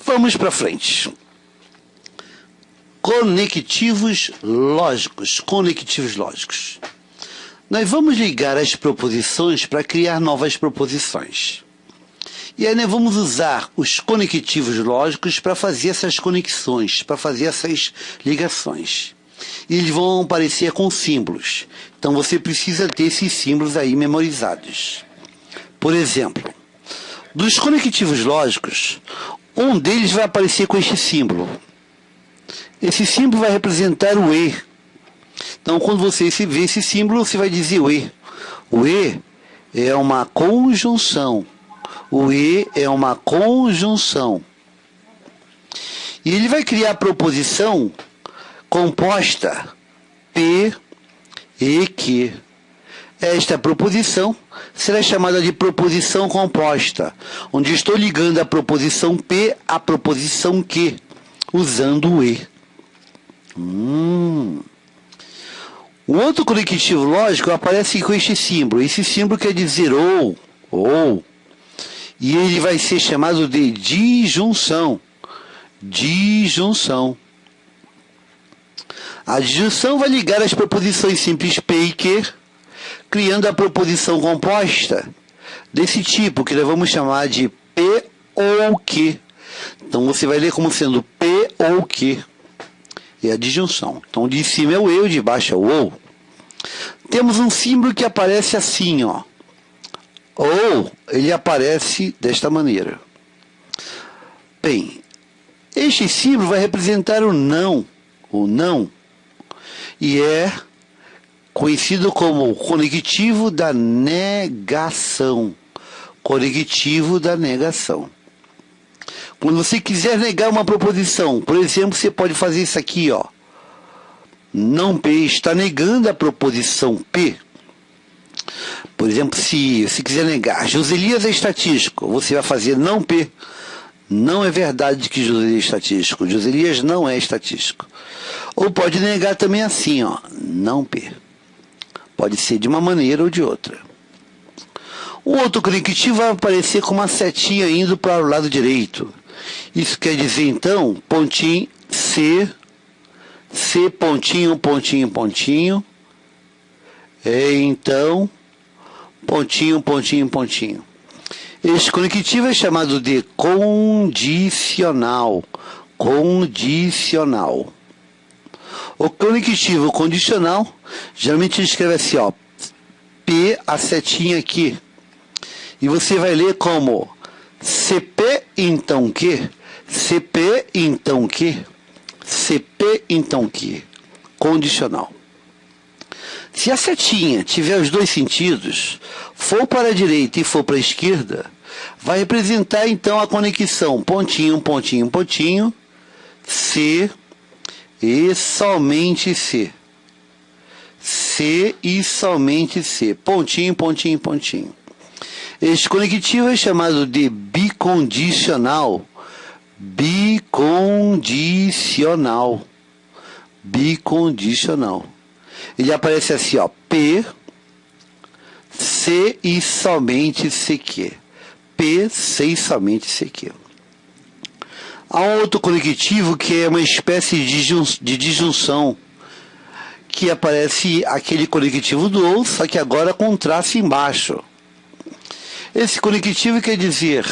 Vamos para frente. Conectivos lógicos. Conectivos lógicos. Nós vamos ligar as proposições para criar novas proposições. E aí nós vamos usar os conectivos lógicos para fazer essas conexões, para fazer essas ligações. E eles vão aparecer com símbolos. Então você precisa ter esses símbolos aí memorizados. Por exemplo, dos conectivos lógicos, um deles vai aparecer com este símbolo. Esse símbolo vai representar o E. Então, quando você vê esse símbolo, você vai dizer o E. O E é uma conjunção. O E é uma conjunção. E ele vai criar a proposição composta P e Q. Esta proposição será chamada de proposição composta, onde estou ligando a proposição P à proposição Q, usando o E. O outro conectivo lógico aparece com este símbolo. Esse símbolo quer dizer ou. E ele vai ser chamado de disjunção. Disjunção. A disjunção vai ligar as proposições simples P e Q, criando a proposição composta desse tipo, que nós vamos chamar de P ou Q. Então você vai ler como sendo P ou Q. É a disjunção. Então o de cima é o E, o de baixo é o ou. Temos um símbolo que aparece assim, ó. Ou ele aparece desta maneira. Bem, este símbolo vai representar o não. O não. E é conhecido como conectivo da negação. Conectivo da negação. Quando você quiser negar uma proposição, por exemplo, você pode fazer isso aqui, ó. Não P está negando a proposição P. Por exemplo, se quiser negar Joselias é estatístico, você vai fazer não P. Não é verdade que Joselias é estatístico. Joselias não é estatístico. Ou pode negar também assim, ó. Não P. Pode ser de uma maneira ou de outra. O outro conectivo vai aparecer com uma setinha indo para o lado direito. Isso quer dizer, então, pontinho C, pontinho, pontinho, pontinho. Então, pontinho, pontinho, pontinho. Este conectivo é chamado de condicional. Condicional. O conectivo condicional, geralmente ele escreve assim, ó. P, a setinha aqui. E você vai ler como CP, então que? CP, então que? CP, então que? Condicional. Se a setinha tiver os dois sentidos, for para a direita e for para a esquerda, vai representar então a conexão pontinho, pontinho, pontinho, C e somente C. C e somente C. Pontinho, pontinho, pontinho. Este conectivo é chamado de bicondicional. Bicondicional. Bicondicional. Ele aparece assim, ó. P, C e somente CQ. P, C e somente CQ. Há um outro conectivo que é uma espécie de disjunção, que aparece aquele conectivo do ou, só que agora com traço embaixo. Esse conectivo quer dizer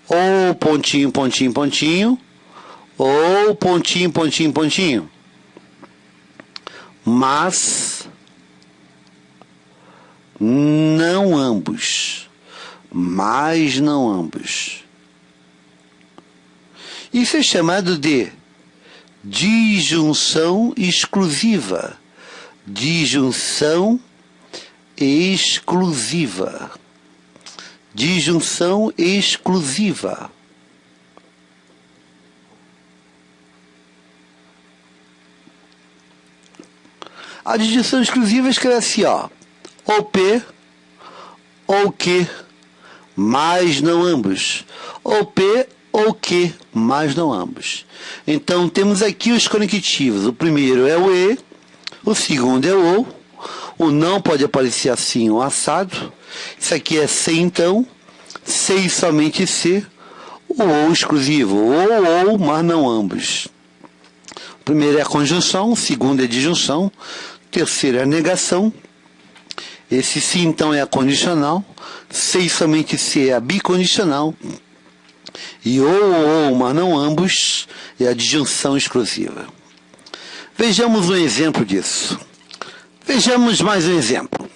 ou pontinho, pontinho, pontinho, ou pontinho, pontinho, pontinho. Mas não ambos. Mas não ambos. Isso é chamado de disjunção exclusiva. Disjunção exclusiva. Disjunção exclusiva. A disjunção exclusiva escreve assim, ó. Ou P, ou Q, mas não ambos. Ou P ou Q, mas não ambos. Então temos aqui os conectivos. O primeiro é o E, o segundo é o não pode aparecer assim ou assado. Isso aqui é C então, C e somente C. O ou exclusivo, ou, mas não ambos. O primeiro é a conjunção, o segundo é a disjunção, o terceiro é a negação. Esse sim, então, é a condicional. C e somente C é a bicondicional. E ou, mas não ambos, é a disjunção exclusiva. Vejamos um exemplo disso. Vejamos mais um exemplo.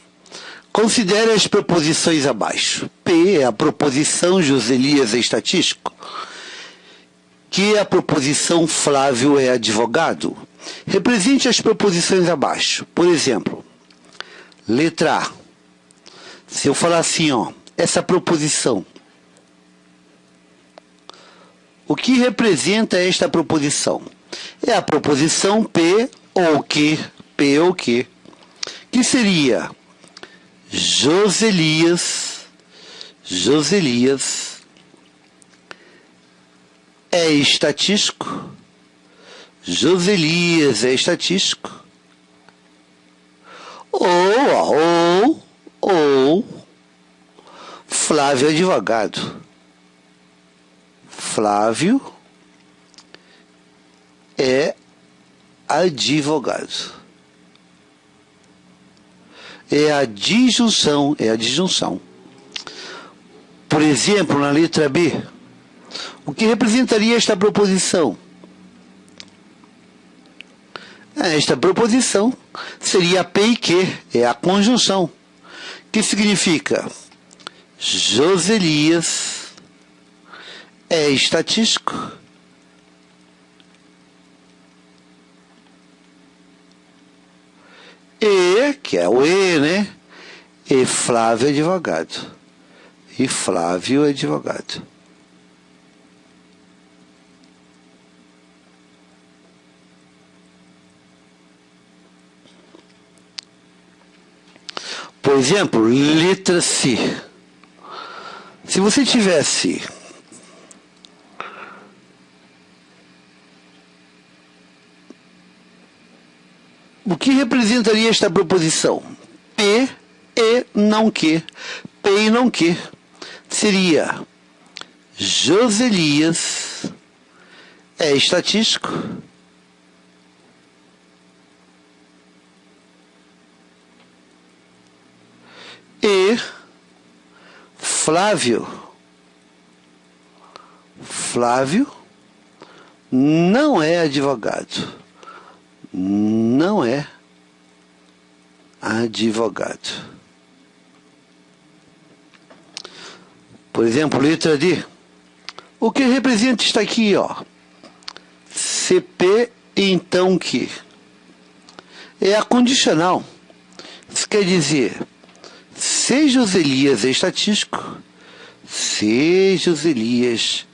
Considere as proposições abaixo. P é a proposição Joselias é estatístico. Q é a proposição Flávio é advogado. Represente as proposições abaixo. Por exemplo, letra A. Se eu falar assim, ó, essa proposição. O que representa esta proposição? É a proposição P ou Q, P ou Q, que seria Joselias é estatístico. Joselias é estatístico. Ou Flávio é advogado. Flávio é advogado. É a disjunção, Por exemplo, na letra B, o que representaria esta proposição? Esta proposição seria P e Q, é a conjunção, que significa Joselias é estatístico. E, que é o E, né? E Flávio é advogado. E Flávio é advogado. Por exemplo, letra C. Se você tivesse o que representaria esta proposição? P e não Q. P e não Q. Seria Joselias é estatístico. E Flávio não é advogado. Não é advogado. Por exemplo, letra D. O que representa está aqui, ó. CP então Q. É a condicional. Isso quer dizer, se Joselias é estatístico, se Joselias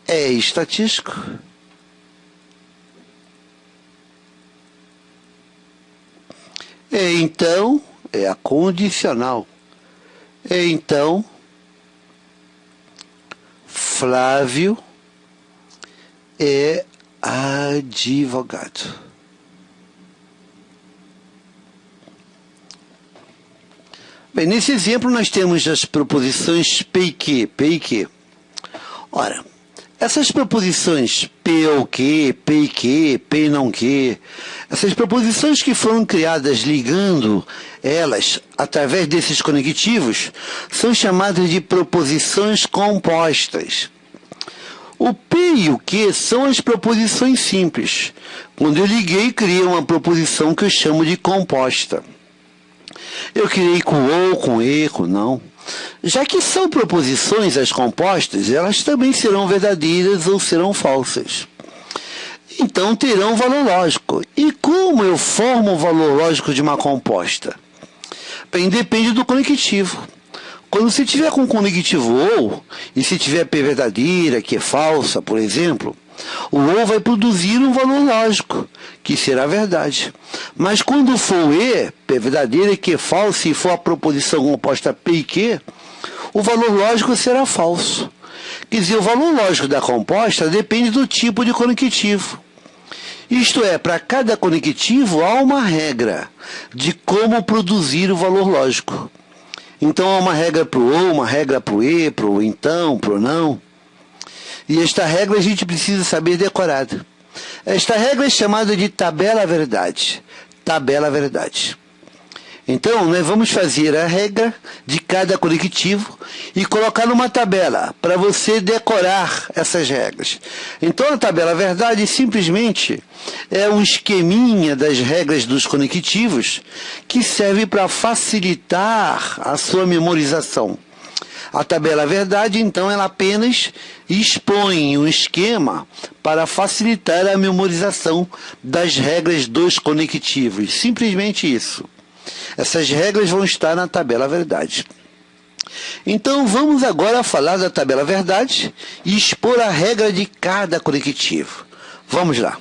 é estatístico, então, é a condicional. Então, Flávio é advogado. Bem, nesse exemplo nós temos as proposições P e Q. Ora, essas proposições P ou Q, P e Q, P e não Q, essas proposições que foram criadas ligando elas através desses conectivos, são chamadas de proposições compostas. O P e o Q são as proposições simples. Quando eu liguei, criei uma proposição que eu chamo de composta. Eu criei com ou, com e, com não. Já que são proposições as compostas, elas também serão verdadeiras ou serão falsas. Então terão valor lógico. E como eu formo o valor lógico de uma composta? Bem, depende do conectivo. Quando você tiver com o conectivo ou, e se tiver P verdadeira, que é falsa, por exemplo, o ou vai produzir um valor lógico, que será verdade. Mas quando for o e, P verdadeira, que é falsa, e for a proposição composta P e Q, o valor lógico será falso. Quer dizer, o valor lógico da composta depende do tipo de conectivo. Isto é, para cada conectivo há uma regra de como produzir o valor lógico. Então há uma regra para o ou, uma regra para o e, para o então, para o não. E esta regra a gente precisa saber decorada. Esta regra é chamada de tabela verdade. Tabela verdade. Então, nós vamos fazer a regra de cada conectivo e colocar numa tabela para você decorar essas regras. Então, a tabela verdade simplesmente é um esqueminha das regras dos conectivos que serve para facilitar a sua memorização. A tabela verdade, então, ela apenas expõe um esquema para facilitar a memorização das regras dos conectivos. Simplesmente isso. Essas regras vão estar na tabela verdade. Então, vamos agora falar da tabela verdade e expor a regra de cada conectivo. Vamos lá.